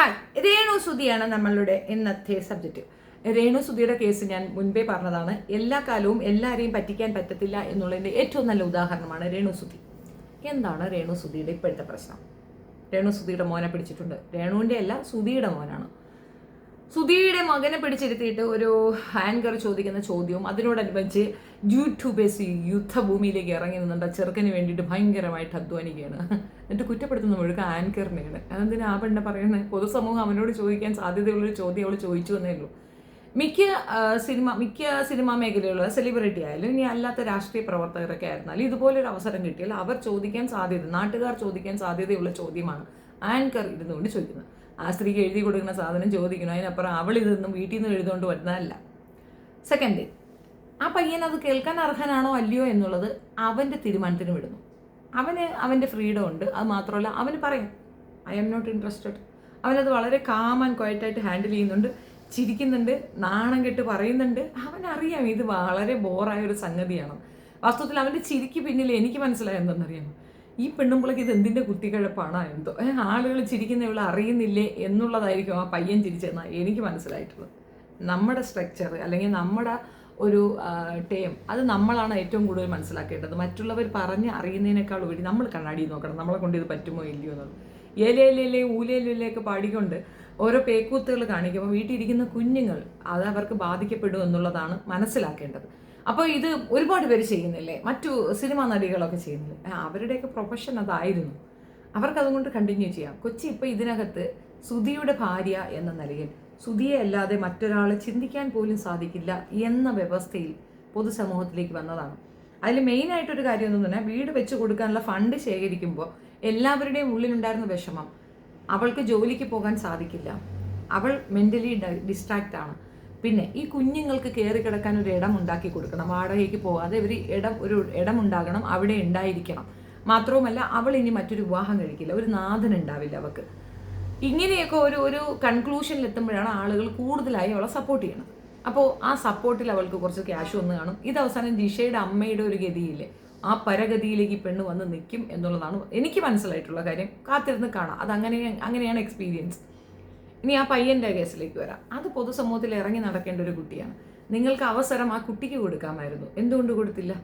Hi, രേണുസുതിയാണ് നമ്മളുടെ ഇന്നത്തെ subject. രേണുസുതിയുടെ case ഞാൻ മുൻപേ പറഞ്ഞതാണ്. എല്ലാ കാലവും എല്ലാവരെയും പറ്റിക്കാൻ പറ്റത്തില്ല എന്നുള്ളതിൻ്റെ ഏറ്റവും നല്ല ഉദാഹരണമാണ് രേണുസുതി. എന്താണ് രേണുസുതിയുടെ ഇപ്പോഴത്തെ പ്രശ്നം? രേണുസുതിയുടെ മോനെ പിടിച്ചിട്ടുണ്ട്. രേണുവിൻ്റെ അല്ല, സുധിയുടെ മോനാണ്. സുധിയുടെ മകനെ പിടിച്ചിരുത്തിയിട്ട് ഒരു ആങ്കർ ചോദിക്കുന്ന ചോദ്യവും അതിനോടനുബന്ധിച്ച് യൂട്യൂബേഴ്സ് യുദ്ധഭൂമിയിലേക്ക് ഇറങ്ങി നിന്നുണ്ട്. ചെറുക്കന് വേണ്ടിയിട്ട് ഭയങ്കരമായിട്ട് അധ്വാനിക്കുകയാണ്. എന്നിട്ട് കുറ്റപ്പെടുത്തുന്ന മുഴുക്ക ആങ്കറിനെയാണ്. അതെന്തിനാ ആ പെണ്ണെ പറയുന്നത്? പൊതുസമൂഹം അവനോട് ചോദിക്കാൻ സാധ്യതയുള്ളൊരു ചോദ്യം അവൾ ചോദിച്ചു എന്നേ ഉള്ളൂ. മിക്ക സിനിമാ മേഖലയിലുള്ള സെലിബ്രിറ്റി ആയാലും ഇനി അല്ലാത്ത രാഷ്ട്രീയ പ്രവർത്തകരൊക്കെ ആയിരുന്നാലും ഇതുപോലൊരു അവസരം കിട്ടിയാൽ അവർ ചോദിക്കാൻ സാധ്യത, നാട്ടുകാർ ചോദിക്കാൻ സാധ്യതയുള്ള ചോദ്യമാണ് ആങ്കർ ഇരുന്നുകൊണ്ട് ചോദിക്കുന്നത്. ആ സ്ത്രീക്ക് എഴുതി കൊടുക്കുന്ന സാധനം ചോദിക്കണം. അതിനപ്പുറം അവൾ ഇതൊന്നും വീട്ടിൽ നിന്ന് എഴുതുകൊണ്ട് വരുന്നതല്ല. സെക്കൻഡ്, ആ പയ്യൻ അത് കേൾക്കാൻ അർഹനാണോ അല്ലയോ എന്നുള്ളത് അവൻ്റെ തീരുമാനത്തിന് വിടുന്നു. അവൻ്റെ ഫ്രീഡം ഉണ്ട്. അത് മാത്രമല്ല, അവന് പറയാം ഐ എം നോട്ട് ഇൻട്രസ്റ്റഡ്. അവനത് വളരെ കാം ആൻഡ് ക്വയറ്റായിട്ട് ഹാൻഡിൽ ചെയ്യുന്നുണ്ട്, ചിരിക്കുന്നുണ്ട്, നാണം കെട്ട് പറയുന്നുണ്ട്. അവനറിയാം ഇത് വളരെ ബോറായ ഒരു സംഗതിയാണ്. വാസ്തവത്തിൽ അവൻ്റെ ചിരിക്ക് പിന്നിൽ എനിക്ക് മനസ്സിലായ എന്തെന്നറിയാമോ? ഈ പെണ്ണുമ്പിളക്ക് ഇത് എന്തിൻ്റെ കുത്തിക്കഴപ്പാണോ എന്തോ. ആളുകൾ ചിരിക്കുന്ന ഇവളെ അറിയുന്നില്ലേ എന്നുള്ളതായിരിക്കും ആ പയ്യൻ ചിരിച്ചെന്നാണ് എനിക്ക് മനസ്സിലായിട്ടുള്ളത്. നമ്മുടെ സ്ട്രക്ചർ അല്ലെങ്കിൽ നമ്മുടെ ഒരു ടേം അത് നമ്മളാണ് ഏറ്റവും കൂടുതൽ മനസ്സിലാക്കേണ്ടത്. മറ്റുള്ളവർ പറഞ്ഞ് അറിയുന്നതിനേക്കാൾ ഉപരി നമ്മൾ കണ്ണാടി നോക്കണം, നമ്മളെ കൊണ്ട് ഇത് പറ്റുമോ ഇല്ലയോ എന്നുള്ളത്. ഏലയിലെ ഊലയിലൊക്കെ പാടിക്കൊണ്ട് ഓരോ പേക്കൂത്തുകൾ കാണിക്കുമ്പോൾ വീട്ടിലിരിക്കുന്ന കുഞ്ഞുങ്ങൾ അത് അവർക്ക് ബാധിക്കപ്പെടും എന്നുള്ളതാണ് മനസ്സിലാക്കേണ്ടത്. അപ്പോൾ ഇത് ഒരുപാട് പേര് ചെയ്യുന്നില്ലേ, മറ്റു സിനിമാ നടികളൊക്കെ ചെയ്യുന്നില്ലേ? അവരുടെയൊക്കെ പ്രൊഫഷൻ അതായിരുന്നു, അവർക്കതുകൊണ്ട് കണ്ടിന്യൂ ചെയ്യാം. കൊച്ചി ഇപ്പോൾ ഇതിനകത്ത് സുധിയുടെ ഭാര്യ എന്ന നിലയിൽ സുധിയെ അല്ലാതെ മറ്റൊരാളെ ചിന്തിക്കാൻ പോലും സാധിക്കില്ല എന്ന വ്യവസ്ഥയിൽ പൊതുസമൂഹത്തിലേക്ക് വന്നതാണ്. അതിൽ മെയിനായിട്ടൊരു കാര്യം എന്ന് പറഞ്ഞാൽ വീട് വെച്ച് കൊടുക്കാനുള്ള ഫണ്ട് ശേഖരിക്കുമ്പോൾ എല്ലാവരുടെയും ഉള്ളിലുണ്ടായിരുന്ന വിഷമം, അവൾക്ക് ജോലിക്ക് പോകാൻ സാധിക്കില്ല, അവൾ മെൻ്റലി ഡിസ്ട്രാക്റ്റ് ആണ്. പിന്നെ ഈ കുഞ്ഞുങ്ങൾക്ക് കയറി കിടക്കാൻ ഒരു ഇടം ഉണ്ടാക്കി കൊടുക്കണം, വാടകയ്ക്ക് പോകാതെ ഒരു ഇടമുണ്ടാകണം, അവിടെ ഉണ്ടായിരിക്കണം. മാത്രവുമല്ല അവൾ ഇനി മറ്റൊരു വിവാഹം കഴിക്കില്ല, ഒരു നാഥൻ ഉണ്ടാവില്ല അവൾക്ക്. ഇങ്ങനെയൊക്കെ ഒരു കൺക്ലൂഷനിൽ എത്തുമ്പോഴാണ് ആളുകൾ കൂടുതലായി അവളെ സപ്പോർട്ട് ചെയ്യണം. അപ്പോൾ ആ സപ്പോർട്ടിൽ അവൾക്ക് കുറച്ച് ക്യാഷ് വന്ന് കാണും. ഇത് അവസാനം ജിഷയുടെ അമ്മയുടെ ഒരു ഗതിയില്ലേ, ആ പരഗതിയിലേക്ക് പെണ്ണ് വന്ന് നിൽക്കും എന്നുള്ളതാണ് എനിക്ക് മനസ്സിലായിട്ടുള്ള കാര്യം. കാത്തിരുന്ന് കാണാം, അത് അങ്ങനെയാണ് എക്സ്പീരിയൻസ്. ഇനി ആ പയ്യൻ്റെ കേസിലേക്ക് വരാം. അത് പൊതുസമൂഹത്തിൽ ഇറങ്ങി നടക്കേണ്ട ഒരു കുട്ടിയാണ്. നിങ്ങൾക്ക് അവസരം ആ കുട്ടിക്ക് കൊടുക്കാമായിരുന്നു, എന്തുകൊണ്ട് കൊടുത്തില്ല?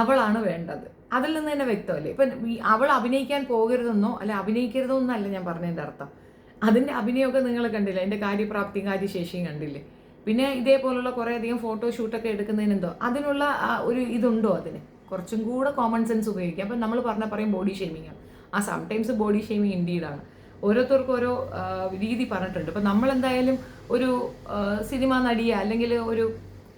അവളാണ് വേണ്ടത്. അതിൽ നിന്ന് തന്നെ വ്യക്തമല്ലേ. ഇപ്പം അവൾ അഭിനയിക്കാൻ പോകരുതെന്നോ അല്ലെ അഭിനയിക്കരുതോ എന്നല്ല ഞാൻ പറഞ്ഞതിൻ്റെ അർത്ഥം. അതിൻ്റെ അഭിനയമൊക്കെ നിങ്ങൾ കണ്ടില്ല, അതിൻ്റെ കാര്യപ്രാപ്തിയും കാര്യശേഷിയും കണ്ടില്ലേ. പിന്നെ ഇതേപോലുള്ള കുറേയധികം ഫോട്ടോഷൂട്ടൊക്കെ എടുക്കുന്നതിനെന്തോ അതിനുള്ള ഒരു ഇതുണ്ടോ? അതിന് കുറച്ചും കൂടെ കോമൺ സെൻസ് ഉപയോഗിക്കാം. അപ്പം നമ്മൾ പറയും ബോഡി ഷെയ്മിങ് ആണ്. ആ സംടൈംസ് ബോഡി ഷെയ്മിങ് ഇൻഡീഡാണ്. ഓരോരുത്തർക്കും ഓരോ രീതി പറഞ്ഞിട്ടുണ്ട്. ഇപ്പം നമ്മളെന്തായാലും ഒരു സിനിമാ നടിയെ അല്ലെങ്കിൽ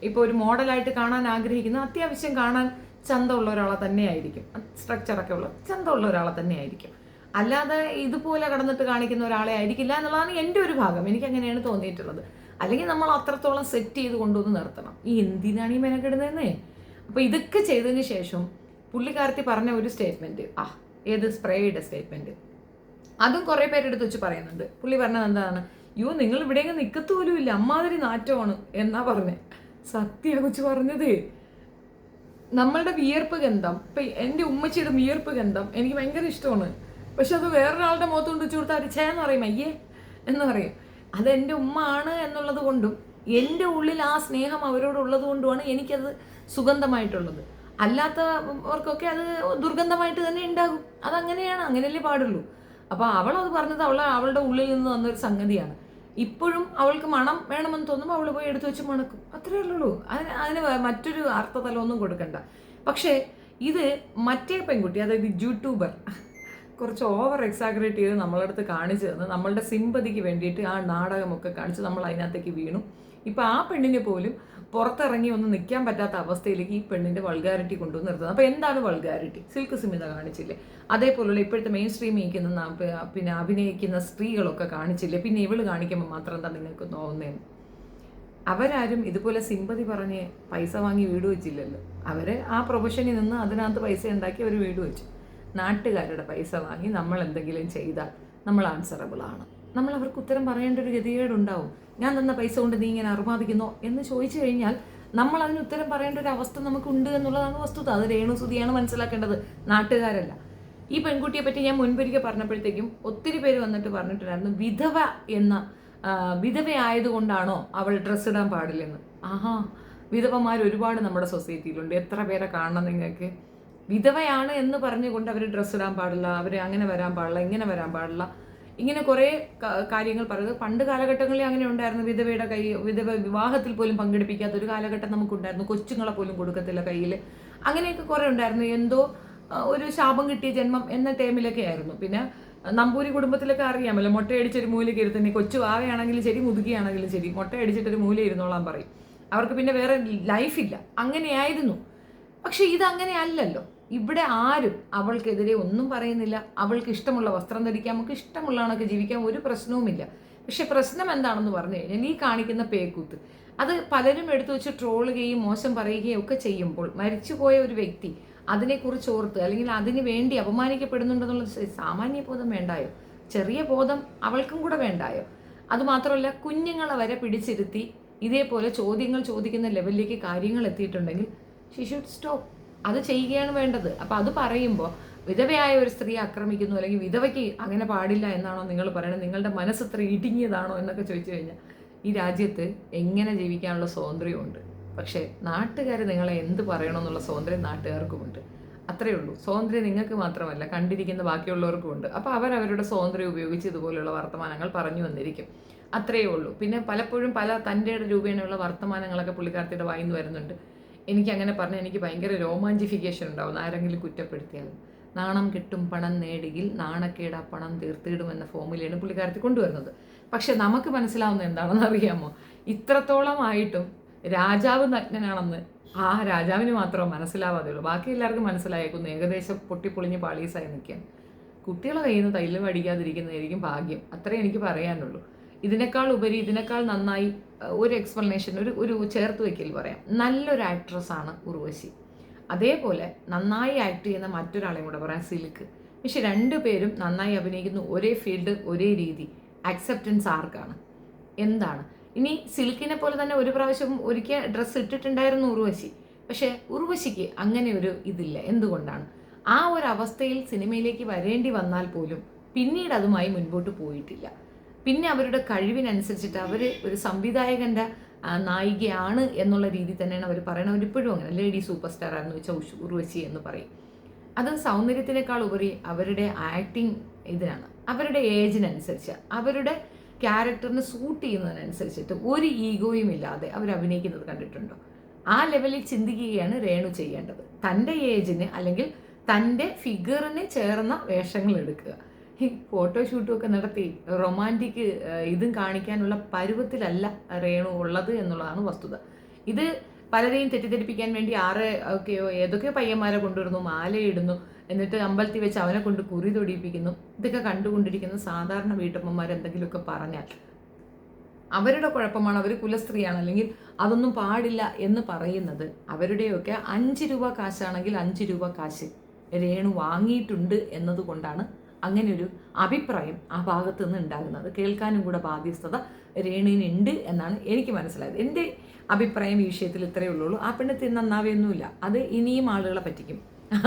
ഇപ്പോൾ ഒരു മോഡലായിട്ട് കാണാൻ ആഗ്രഹിക്കുന്ന, അത്യാവശ്യം കാണാൻ ചന്തമുള്ള ഒരാളെ തന്നെയായിരിക്കും, സ്ട്രക്ചറൊക്കെ ഉള്ള ചന്തമുള്ള ഒരാളെ തന്നെയായിരിക്കും. അല്ലാതെ ഇതുപോലെ കടന്നിട്ട് കാണിക്കുന്ന ഒരാളെ ആയിരിക്കില്ല എന്നുള്ളതാണ് എൻ്റെ ഒരു ഭാഗം. എനിക്ക് അങ്ങനെയാണ് തോന്നിയിട്ടുള്ളത്. അല്ലെങ്കിൽ നമ്മൾ അത്രത്തോളം സെറ്റ് ചെയ്ത് കൊണ്ടുവന്ന് നിർത്തണം. ഈ എന്തിനാണ് ഈ മെനക്കെടുന്നതെന്നേ. അപ്പോൾ ഇതൊക്കെ ചെയ്തതിന് ശേഷം പുള്ളിക്കാരത്തി പറഞ്ഞ ഒരു സ്റ്റേറ്റ്മെൻറ്റ്, ഏത് സ്പ്രേയുടെ സ്റ്റേറ്റ്മെൻറ്റ്, അതും കുറേ പേരെടുത്ത് വെച്ച് പറയുന്നുണ്ട്. പുള്ളി പറഞ്ഞത് എന്താണ്? നിങ്ങൾ ഇവിടെയെങ്കിലും നിൽക്കത്തോലും ഇല്ല, അമ്മാതിരി നാറ്റമാണ് എന്നാ പറഞ്ഞത്. സത്യ കൊച്ചു പറഞ്ഞത്. നമ്മളുടെ വിയർപ്പ് ഗന്ധം, ഇപ്പം എൻ്റെ ഉമ്മച്ചിയുടെ വിയർപ്പ് ഗന്ധം എനിക്ക് ഭയങ്കര ഇഷ്ടമാണ്. പക്ഷെ അത് വേറൊരാളുടെ മുഖത്ത് കൊണ്ട് വെച്ച് കൊടുത്താൽ അരിച്ചേന്ന് പറയും, അയ്യേ എന്ന് പറയും. അത് എൻ്റെ ഉമ്മ ആണ് എന്നുള്ളത് കൊണ്ടും എൻ്റെ ഉള്ളിൽ ആ സ്നേഹം അവരോടുള്ളത് കൊണ്ടുമാണ് എനിക്കത് സുഗന്ധമായിട്ടുള്ളത്. അല്ലാത്തവർക്കൊക്കെ അത് ദുർഗന്ധമായിട്ട് തന്നെ ഉണ്ടാകും. അതങ്ങനെയാണ്, അങ്ങനെയല്ലേ പാടുള്ളൂ. അപ്പോൾ അവളത് പറഞ്ഞത് അവളുടെ ഉള്ളിൽ നിന്ന് വന്നൊരു സംഗതിയാണ്. ഇപ്പോഴും അവൾക്ക് മണം വേണമെന്ന് തോന്നുമ്പോൾ അവൾ പോയി എടുത്തു വെച്ച് മണക്കും, അത്രയേ ഉള്ളൂ. അതിന് മറ്റൊരു അർത്ഥതലമൊന്നും കൊടുക്കണ്ട. പക്ഷേ ഇത് മറ്റേ പെൺകുട്ടി, അതായത് യൂട്യൂബർ, കുറച്ച് ഓവർ എക്സാഗ്രേറ്റ് ചെയ്ത് നമ്മളടുത്ത് കാണിച്ചു തന്ന് നമ്മളുടെ സിമ്പതിക്ക് വേണ്ടിയിട്ട് ആ നാടകമൊക്കെ കാണിച്ച് നമ്മൾ അതിനകത്തേക്ക് വീണു. ഇപ്പോൾ ആ പെണ്ണിനെ പോലും പുറത്തിറങ്ങി ഒന്നും നിൽക്കാൻ പറ്റാത്ത അവസ്ഥയിലേക്ക് ഈ പെണ്ണിൻ്റെ വൾഗാരിറ്റി കൊണ്ടുവന്ന് നിർത്തുന്നത്. അപ്പോൾ എന്താണ് വൾഗാരിറ്റി? സിൽക്ക് സ്മിത കാണിച്ചില്ലേ, അതേപോലുള്ള ഇപ്പോഴത്തെ മെയിൻ സ്ട്രീം പിന്നെ അഭിനയിക്കുന്ന സ്ത്രീകളൊക്കെ കാണിച്ചില്ലേ. പിന്നെ ഇവള് കാണിക്കുമ്പോൾ മാത്രം എന്താ നിങ്ങൾക്ക് തോന്നുന്നതെന്ന്? അവരാരും ഇതുപോലെ സിമ്പതി പറഞ്ഞ് പൈസ വാങ്ങി വീട് വെച്ചില്ലല്ലോ. അവർ ആ പ്രൊഫഷനിൽ നിന്ന് അതിനകത്ത് പൈസ ഉണ്ടാക്കി അവർ വീട് വെച്ചു. നാട്ടുകാരുടെ പൈസ വാങ്ങി നമ്മൾ എന്തെങ്കിലും ചെയ്താൽ നമ്മൾ ആൻസറബിളാണ്. നമ്മൾ അവർക്ക് ഉത്തരം പറയേണ്ട ഒരു ഗതികേടുണ്ടാവും. ഞാൻ തന്ന പൈസ കൊണ്ട് നീ ഇങ്ങനെ അർമാദിക്കുന്നോ എന്ന് ചോദിച്ചു കഴിഞ്ഞാൽ നമ്മൾ അതിന് ഉത്തരം പറയേണ്ട ഒരു അവസ്ഥ നമുക്കുണ്ട് എന്നുള്ളതാണ് വസ്തുത. അത് രേണുസുതിയാണ് മനസ്സിലാക്കേണ്ടത്, നാട്ടുകാരല്ല. ഈ പെൺകുട്ടിയെ പറ്റി ഞാൻ മുൻപൊരിക്കൽ പറഞ്ഞപ്പോഴത്തേക്കും ഒത്തിരി പേര് വന്നിട്ട് പറഞ്ഞിട്ടുണ്ടായിരുന്നു വിധവ എന്ന വിധവയായതുകൊണ്ടാണോ അവൾ ഡ്രസ്സ് ഇടാൻ പാടില്ലെന്ന്. ആഹാ, വിധവമാർ ഒരുപാട് നമ്മുടെ സൊസൈറ്റിയിലുണ്ട്. എത്ര പേരെ കാണണം നിങ്ങൾക്ക്? വിധവയാണ് എന്ന് പറഞ്ഞുകൊണ്ട് അവർ ഡ്രസ്സ് ഇടാൻ പാടില്ല, അവർ അങ്ങനെ വരാൻ പാടില്ല, ഇങ്ങനെ വരാൻ പാടില്ല, ഇങ്ങനെ കുറേ കാര്യങ്ങൾ പറയുന്നത്. പണ്ട് കാലഘട്ടങ്ങളിൽ അങ്ങനെ ഉണ്ടായിരുന്നു. വിധവ വിവാഹത്തിൽ പോലും പങ്കെടുപ്പിക്കാത്ത ഒരു കാലഘട്ടം നമുക്കുണ്ടായിരുന്നു. കൊച്ചുങ്ങളെ പോലും കൊടുക്കത്തില്ല കയ്യിൽ. അങ്ങനെയൊക്കെ കുറേ ഉണ്ടായിരുന്നു. എന്തോ ഒരു ശാപം കിട്ടിയ ജന്മം എന്ന ടൈമിലൊക്കെ ആയിരുന്നു. പിന്നെ നമ്പൂരി കുടുംബത്തിലൊക്കെ അറിയാമല്ലോ, മുട്ടയടിച്ചൊരു മൂലയ്ക്ക് ഇരുത്തന്നെ, കൊച്ചു ആവയാണെങ്കിലും ശരി മുതുകിയാണെങ്കിലും ശരി, മുട്ടയടിച്ചിട്ടൊരു മൂല ഇരുന്നോളാൻ പറയും. അവർക്ക് പിന്നെ വേറെ ലൈഫില്ല. അങ്ങനെയായിരുന്നു. പക്ഷെ ഇതങ്ങനെ അല്ലല്ലോ. ഇവിടെ ആരും അവൾക്കെതിരെ ഒന്നും പറയുന്നില്ല. അവൾക്ക് ഇഷ്ടമുള്ള വസ്ത്രം ധരിക്കാം, നമുക്ക് ഇഷ്ടമുള്ളവണൊക്കെ ജീവിക്കാം, ഒരു പ്രശ്നവുമില്ല. പക്ഷെ പ്രശ്നം എന്താണെന്ന് പറഞ്ഞു കഴിഞ്ഞാൽ ഈ കാണിക്കുന്ന പേക്കൂത്ത് അത് പലരും എടുത്തു വെച്ച് ട്രോളുകയും മോശം പറയുകയും ഒക്കെ ചെയ്യുമ്പോൾ മരിച്ചുപോയ ഒരു വ്യക്തി അതിനെക്കുറിച്ച് ഓർത്ത് അല്ലെങ്കിൽ അതിന് വേണ്ടി അപമാനിക്കപ്പെടുന്നുണ്ടെന്നുള്ള സാമാന്യ ബോധം വേണ്ടായോ? ചെറിയ ബോധം അവൾക്കും കൂടെ വേണ്ടായോ? അതുമാത്രമല്ല, കുഞ്ഞുങ്ങളെ വരെ പിടിച്ചിരുത്തി ഇതേപോലെ ചോദ്യങ്ങൾ ചോദിക്കുന്ന ലെവലിലേക്ക് കാര്യങ്ങൾ എത്തിയിട്ടുണ്ടെങ്കിൽ ഷീ ഷുഡ് സ്റ്റോപ്പ്. അത് ചെയ്യുകയാണ് വേണ്ടത്. അപ്പം അത് പറയുമ്പോൾ വിധവയായ ഒരു സ്ത്രീ ആക്രമിക്കുന്നു അല്ലെങ്കിൽ വിധവയ്ക്ക് അങ്ങനെ പാടില്ല എന്നാണോ നിങ്ങൾ പറയുന്നത്? നിങ്ങളുടെ മനസ്സത്ര ഇടുങ്ങിയതാണോ എന്നൊക്കെ ചോദിച്ചു കഴിഞ്ഞാൽ ഈ രാജ്യത്ത് എങ്ങനെ ജീവിക്കാനുള്ള സ്വാതന്ത്ര്യമുണ്ട്. പക്ഷേ നാട്ടുകാർ നിങ്ങളെ എന്ത് പറയണമെന്നുള്ള സ്വാതന്ത്ര്യം നാട്ടുകാർക്കുമുണ്ട്. അത്രയേ ഉള്ളൂ. സ്വാതന്ത്ര്യം നിങ്ങൾക്ക് മാത്രമല്ല, കണ്ടിരിക്കുന്ന ബാക്കിയുള്ളവർക്കും ഉണ്ട്. അപ്പോൾ അവരവരുടെ സ്വാതന്ത്ര്യം ഉപയോഗിച്ച് ഇതുപോലെയുള്ള വർത്തമാനങ്ങൾ പറഞ്ഞു വന്നിരിക്കും. അത്രയേ ഉള്ളൂ. പിന്നെ പലപ്പോഴും പല തൻ്റെ രൂപേണയുള്ള വർത്തമാനങ്ങളൊക്കെ പുള്ളിക്കാർത്തിയുടെ വായിന്ന് വരുന്നുണ്ട്. എനിക്കങ്ങനെ പറഞ്ഞാൽ എനിക്ക് ഭയങ്കര രോമാഞ്ചിഫിക്കേഷൻ ഉണ്ടാവും. ആരെങ്കിലും കുറ്റപ്പെടുത്തിയാൽ. നാണം കിട്ടും പണം നേടുകിൽ നാണക്കേട് ആ പണം തീർത്തിടുമെന്ന ഫോമുലയാണ് പുള്ളിക്കാരത്തി കൊണ്ടുവരുന്നത്. പക്ഷെ നമുക്ക് മനസ്സിലാവുന്ന എന്താണെന്ന് അറിയാമോ? ഇത്രത്തോളമായിട്ടും രാജാവ് നഗ്നനാണെന്ന് ആ രാജാവിന് മാത്രമേ മനസ്സിലാവാതെ ഉള്ളൂ. ബാക്കി എല്ലാവർക്കും മനസ്സിലായേക്കുന്നു. ഏകദേശം പൊട്ടിപ്പൊളിഞ്ഞ് പാളീസായി നിൽക്കുകയാണ്. കുട്ടികളെ കയ്യിൽ നിന്ന് തൈലും അടിക്കാതിരിക്കുന്നതായിരിക്കും ഭാഗ്യം. അത്രേ എനിക്ക് പറയാനുള്ളൂ. ഇതിനേക്കാൾ ഉപരി, ഇതിനേക്കാൾ നന്നായി ഒരു എക്സ്പ്ലനേഷൻ, ഒരു ചേർത്ത് വയ്ക്കൽ പറയാം. നല്ലൊരു ആക്ട്രസ്സാണ് ഉർവശി. അതേപോലെ നന്നായി ആക്ട് ചെയ്യുന്ന മറ്റൊരാളെയും കൂടെ പറയാം, സിൽക്ക്. പക്ഷെ രണ്ടുപേരും നന്നായി അഭിനയിക്കുന്നു. ഒരേ ഫീൽഡ്, ഒരേ രീതി. അക്സെപ്റ്റൻസ് ആർക്കാണ്? എന്താണ്? ഇനി സിൽക്കിനെ പോലെ തന്നെ ഒരു പ്രാവശ്യം ഒരിക്കൽ ഡ്രസ്സ് ഇട്ടിട്ടുണ്ടായിരുന്നു ഉർവശി. പക്ഷേ ഉർവശിക്ക് അങ്ങനെ ഒരു ഇതില്ല. എന്തുകൊണ്ടാണ്? ആ ഒരു അവസ്ഥയിൽ സിനിമയിലേക്ക് വരേണ്ടി വന്നാൽ പോലും പിന്നീട് അതുമായി മുൻപോട്ട് പോയിട്ടില്ല. പിന്നെ അവരുടെ കഴിവിനനുസരിച്ചിട്ട് അവർ ഒരു സംവിധായകൻ്റെ നായികയാണ് എന്നുള്ള രീതി തന്നെയാണ് അവർ പറയുന്നത്. അവരിപ്പോഴും അങ്ങനെ ലേഡി സൂപ്പർ സ്റ്റാർ ആണെന്ന് വെച്ചാൽ ഉർവശി എന്ന് പറയും. അത് സൗന്ദര്യത്തിനേക്കാൾ ഉപരി അവരുടെ ആക്ടിങ് ഇതിനാണ്. അവരുടെ ഏജിനനുസരിച്ച്, അവരുടെ ക്യാരക്ടറിന് സൂട്ട് ചെയ്യുന്നതിനനുസരിച്ചിട്ട് ഒരു ഈഗോയും ഇല്ലാതെ അവർ അഭിനയിക്കുന്നത് കണ്ടിട്ടുണ്ടോ? ആ ലെവലിൽ ചിന്തിക്കുകയാണ് രേണു ചെയ്യേണ്ടത്. തൻ്റെ ഏജിന് അല്ലെങ്കിൽ തൻ്റെ ഫിഗറിന് ചേർന്ന വേഷങ്ങൾ എടുക്കുക. ഈ ഫോട്ടോഷൂട്ടും ഒക്കെ നടത്തി റൊമാൻറ്റിക് ഇതും കാണിക്കാനുള്ള പരുവത്തിലല്ല രേണു ഉള്ളത് എന്നുള്ളതാണ് വസ്തുത. ഇത് പലരെയും തെറ്റിദ്ധരിപ്പിക്കാൻ വേണ്ടി ഏതൊക്കെയോ പയ്യന്മാരെ കൊണ്ടുവരുന്നു, മാലയിടുന്നു, എന്നിട്ട് അമ്പലത്തിൽ വെച്ച് അവനെ കൊണ്ട് കുറി തൊടിയിപ്പിക്കുന്നു. ഇതൊക്കെ കണ്ടുകൊണ്ടിരിക്കുന്ന സാധാരണ വീട്ടമ്മമാർ എന്തെങ്കിലുമൊക്കെ പറഞ്ഞാൽ അവരുടെ കുഴപ്പമാണ്, അവർ കുലസ്ത്രീയാണ്, അല്ലെങ്കിൽ അതൊന്നും പാടില്ല എന്ന് പറയുന്നത് അവരുടെയൊക്കെ 5 രൂപ കാശാണെങ്കിൽ 5 രൂപ കാശ് രേണു വാങ്ങിയിട്ടുണ്ട് എന്നതുകൊണ്ടാണ് അങ്ങനെ ഒരു അഭിപ്രായം ആ ഭാഗത്ത് നിന്ന് ഉണ്ടാകുന്നത്. കേൾക്കാനും കൂടെ ബാധ്യസ്ഥത രേണുവിനുണ്ട് എന്നാണ് എനിക്ക് മനസ്സിലായത്. എൻ്റെ അഭിപ്രായം ഈ വിഷയത്തിൽ ഇത്രയേ ഉള്ളൂ. ആ പെണ്ണ് നന്നാവുകയൊന്നുമില്ല. അത് ഇനിയും ആളുകളെ പറ്റിക്കും.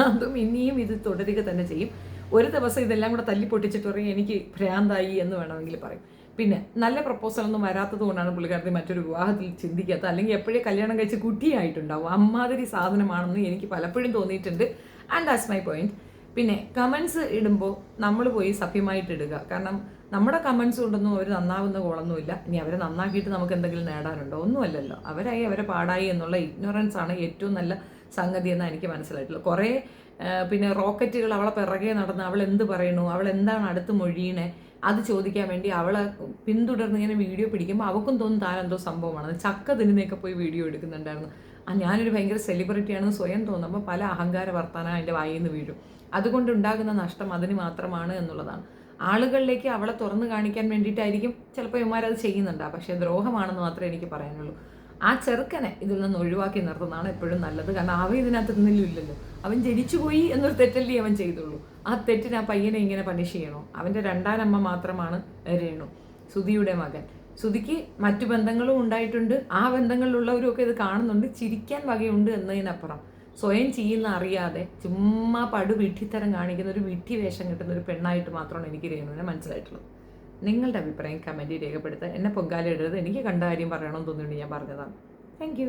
അതും ഇനിയും ഇത് തുടരുക തന്നെ ചെയ്യും. ഒരു ദിവസം ഇതെല്ലാം കൂടെ തല്ലി പൊട്ടിച്ചിട്ട് പറയും എനിക്ക് ഭ്രാന്തായി എന്ന് വേണമെങ്കിൽ പറയും. പിന്നെ നല്ല പ്രപ്പോസലൊന്നും വരാത്തത് കൊണ്ടാണ് പുള്ളിക്കാരത്തി മറ്റൊരു വിവാഹത്തിൽ ചിന്തിക്കാത്തത്. അല്ലെങ്കിൽ എപ്പോഴേ കല്യാണം കഴിച്ച് കുട്ടിയായിട്ടുണ്ടാവും. അമ്മാതിരി സാധനമാണെന്ന് എനിക്ക് പലപ്പോഴും തോന്നിയിട്ടുണ്ട്. And that's my point. പിന്നെ കമൻസ് ഇടുമ്പോൾ നമ്മൾ പോയി സഭ്യമായിട്ട് ഇടുക. കാരണം നമ്മുടെ കമൻസ് കൊണ്ടൊന്നും അവർ നന്നാവുന്ന കോളൊന്നുമില്ല. ഇനി അവരെ നന്നാക്കിയിട്ട് നമുക്ക് എന്തെങ്കിലും നേടാനുണ്ടോ? ഒന്നുമല്ലല്ലോ. അവരായി അവരെ പാടായി എന്നുള്ള ഇഗ്നോറൻസ് ആണ് ഏറ്റവും നല്ല സംഗതി എന്നാണ് എനിക്ക് മനസ്സിലായിട്ടുള്ളത്. കുറേ പിന്നെ റോക്കറ്റുകൾ അവളെ പിറകെ നടന്ന് അവൾ എന്ത് പറയണു, അവൾ എന്താണ് അടുത്ത് മൊഴിയണേ, അത് ചോദിക്കാൻ വേണ്ടി അവളെ പിന്തുടർന്ന് ഇങ്ങനെ വീഡിയോ പിടിക്കുമ്പോൾ അവൾക്കും തോന്നും താനെന്തോ സംഭവമാണ്. ചക്ക തിന്നുന്നൊക്കെ പോയി വീഡിയോ എടുക്കുന്നുണ്ടായിരുന്നു. ഞാനൊരു ഭയങ്കര സെലിബ്രിറ്റിയാണെന്ന് സ്വയം തോന്നുമ്പോൾ പല അഹങ്കാര വർത്താനം അതിൻ്റെ വായിൽ നിന്ന് വീഴും. അതുകൊണ്ടുണ്ടാകുന്ന നഷ്ടം അതിന് മാത്രമാണ് എന്നുള്ളതാണ്. ആളുകളിലേക്ക് അവളെ തുറന്നു കാണിക്കാൻ വേണ്ടിയിട്ടായിരിക്കും ചിലപ്പോൾ ഇവന്മാരത് ചെയ്യുന്നുണ്ടാകും. പക്ഷേ ദ്രോഹമാണെന്ന് മാത്രമേ എനിക്ക് പറയാനുള്ളൂ. ആ ചെറുക്കനെ ഇതിൽ നിന്ന് ഒഴിവാക്കി നിർത്തുന്നതാണ് എപ്പോഴും നല്ലത്. കാരണം അവൻ ഇതിനകത്ത് നിന്നില്ലല്ലോ. അവൻ ജനിച്ചുപോയി എന്നൊരു തെറ്റല്ലേ അവൻ ചെയ്തുള്ളൂ. ആ തെറ്റിന് ആ പയ്യനെ ഇങ്ങനെ പണിഷ് ചെയ്യണോ? അവൻ്റെ രണ്ടാനമ്മ മാത്രമാണ് രേണു, സുധിയുടെ മകൻ. സുധിക്ക് മറ്റു ബന്ധങ്ങളും ഉണ്ടായിട്ടുണ്ട്. ആ ബന്ധങ്ങളിലുള്ളവരും ഒക്കെ ഇത് കാണുന്നുണ്ട്. ചിരിക്കാൻ വകയുണ്ട് എന്നതിനപ്പുറം സ്വയം ചെയ്യുന്ന അറിയാതെ ചുമ്മാ വിഡ്ഢിത്തരം കാണിക്കുന്ന ഒരു വിഡ്ഢി വേഷം കിട്ടുന്ന ഒരു പെണ്ണായിട്ട് മാത്രമാണ് എനിക്ക് രേണുവിനെ മനസ്സിലായിട്ടുള്ളത്. നിങ്ങളുടെ അഭിപ്രായം കമൻറ്റിൽ രേഖപ്പെടുത്തുക. എന്നെ പൊങ്കാല ഇടരുത്. എനിക്ക് കണ്ട കാര്യം പറയണമെന്ന് തോന്നിയിട്ട് ഞാൻ പറഞ്ഞതാണ്. താങ്ക്